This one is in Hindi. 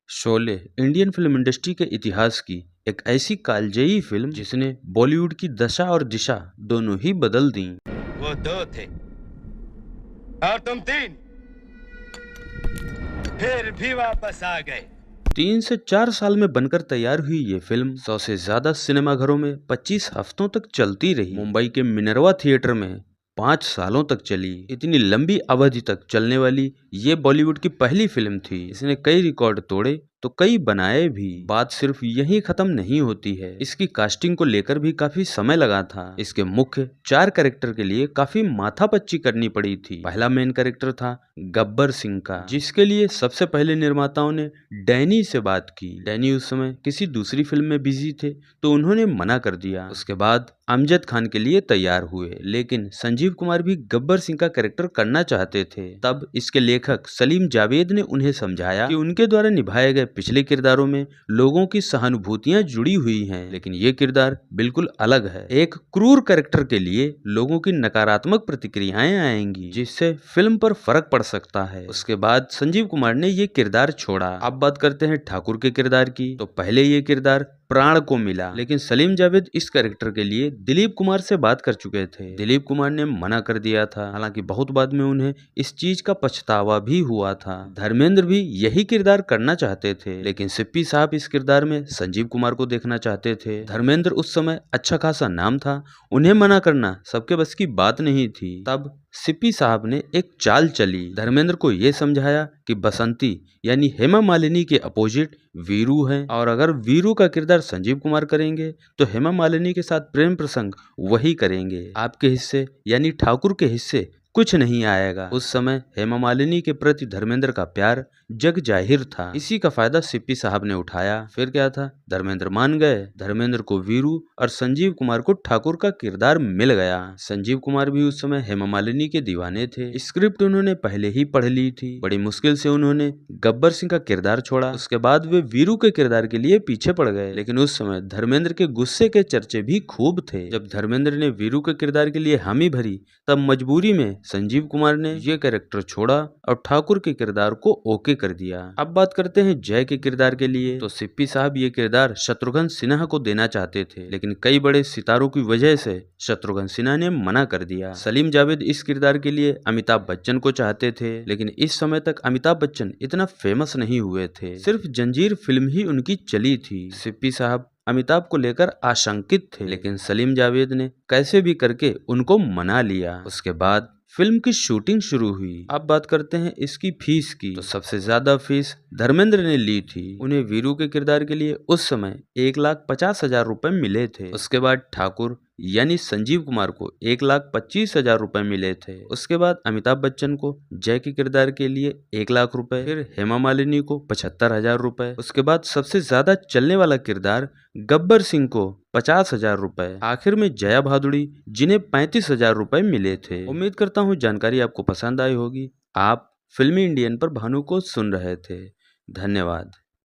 शोले इंडियन फिल्म इंडस्ट्री के इतिहास की एक ऐसी कालजयी फिल्म जिसने बॉलीवुड की दशा और दिशा दोनों ही बदल दी। वो दो थे और तुम तीन, फिर भी वापस आ गए। 3 से 4 साल में बनकर तैयार हुई ये फिल्म 100 से ज्यादा सिनेमाघरों में 25 हफ्तों तक चलती रही। मुंबई के मिनर्वा थिएटर में 5 सालों तक चली। इतनी लंबी अवधि तक चलने वाली ये बॉलीवुड की पहली फिल्म थी। इसने कई रिकॉर्ड तोड़े तो कई बनाए भी। बात सिर्फ यहीं खत्म नहीं होती है, इसकी कास्टिंग को लेकर भी काफी समय लगा था। इसके मुख्य 4 कैरेक्टर के लिए काफी माथापच्ची करनी पड़ी थी। पहला मेन कैरेक्टर था गब्बर सिंह का, जिसके लिए सबसे पहले निर्माताओं ने डैनी से बात की। डैनी उस समय किसी दूसरी फिल्म में बिजी थे तो उन्होंने मना कर दिया। उसके बाद अमजद खान के लिए तैयार हुए, लेकिन संजीव कुमार भी गब्बर सिंह का कैरेक्टर करना चाहते थे। तब इसके लेखक सलीम जावेद ने उन्हें समझाया कि उनके द्वारा निभाए गए पिछले किरदारों में लोगों की सहानुभूतियां जुड़ी हुई हैं, लेकिन ये किरदार बिल्कुल अलग है। एक क्रूर कैरेक्टर के लिए लोगों की नकारात्मक प्रतिक्रियाएं आएंगी, जिससे फिल्म पर फर्क पड़ सकता है। उसके बाद संजीव कुमार ने ये किरदार छोड़ा। अब बात करते हैं ठाकुर के किरदार की। तो पहले ये किरदार प्राण को मिला, लेकिन सलीम जावेद इस कैरेक्टर के लिए दिलीप कुमार से बात कर चुके थे। दिलीप कुमार ने मना कर दिया था। हालांकि बहुत बाद में उन्हें इस चीज का पछतावा भी हुआ था। धर्मेंद्र भी यही किरदार करना चाहते थे, लेकिन सिप्पी साहब इस किरदार में संजीव कुमार को देखना चाहते थे। धर्मेंद्र उस समय अच्छा खासा नाम था, उन्हें मना करना सबके बस की बात नहीं थी। तब सिप्पी साहब ने एक चाल चली। धर्मेंद्र को यह समझाया कि बसंती यानी हेमा मालिनी के अपोजिट वीरू है, और अगर वीरू का किरदार संजीव कुमार करेंगे तो हेमा मालिनी के साथ प्रेम प्रसंग वही करेंगे। आपके हिस्से यानी ठाकुर के हिस्से कुछ नहीं आएगा। उस समय हेमा मालिनी के प्रति धर्मेंद्र का प्यार जग जाहिर था। इसी का फायदा सिप्पी साहब ने उठाया। फिर क्या था, धर्मेंद्र मान गए। धर्मेंद्र को वीरू और संजीव कुमार को ठाकुर का किरदार मिल गया। संजीव कुमार भी उस समय हेमा मालिनी के दीवाने थे। स्क्रिप्ट उन्होंने पहले ही पढ़ ली थी। बड़ी मुश्किल से उन्होंने गब्बर सिंह का किरदार छोड़ा। उसके बाद वे वीरू के किरदार के लिए पीछे पड़ गए, लेकिन उस समय धर्मेंद्र के गुस्से के चर्चे भी खूब थे। जब धर्मेंद्र ने वीरू के किरदार के लिए हामी भरी, तब मजबूरी में संजीव कुमार ने ये कैरेक्टर छोड़ा और ठाकुर के किरदार को ओके कर दिया। अब बात करते हैं जय के किरदार के लिए। तो सिप्पी साहब ये किरदार शत्रुघ्न सिन्हा को देना चाहते थे, लेकिन कई बड़े सितारों की वजह से शत्रुघ्न सिन्हा ने मना कर दिया। सलीम जावेद इस किरदार के लिए अमिताभ बच्चन को चाहते थे, लेकिन इस समय तक अमिताभ बच्चन इतना फेमस नहीं हुए थे। सिर्फ जंजीर फिल्म ही उनकी चली थी। सिप्पी साहब अमिताभ को लेकर आशंकित थे, लेकिन सलीम जावेद ने कैसे भी करके उनको मना लिया। उसके बाद फिल्म की शूटिंग शुरू हुई। अब बात करते हैं इसकी फीस की। तो सबसे ज्यादा फीस धर्मेंद्र ने ली थी। उन्हें वीरू के किरदार के लिए उस समय 1,50,000 रुपए मिले थे। उसके बाद ठाकुर यानी संजीव कुमार को 1,25,000 रुपए मिले थे। उसके बाद अमिताभ बच्चन को जय के किरदार के लिए 1,00,000 रुपए, फिर हेमा मालिनी को 75,000 रुपए। उसके बाद सबसे ज्यादा चलने वाला किरदार गब्बर सिंह को 50,000 रुपए। आखिर में जया भादुड़ी, जिन्हें 35,000 रुपए मिले थे। उम्मीद करता हूँ जानकारी आपको पसंद आई होगी। आप फिल्मी इंडियन पर भानु को सुन रहे थे। धन्यवाद।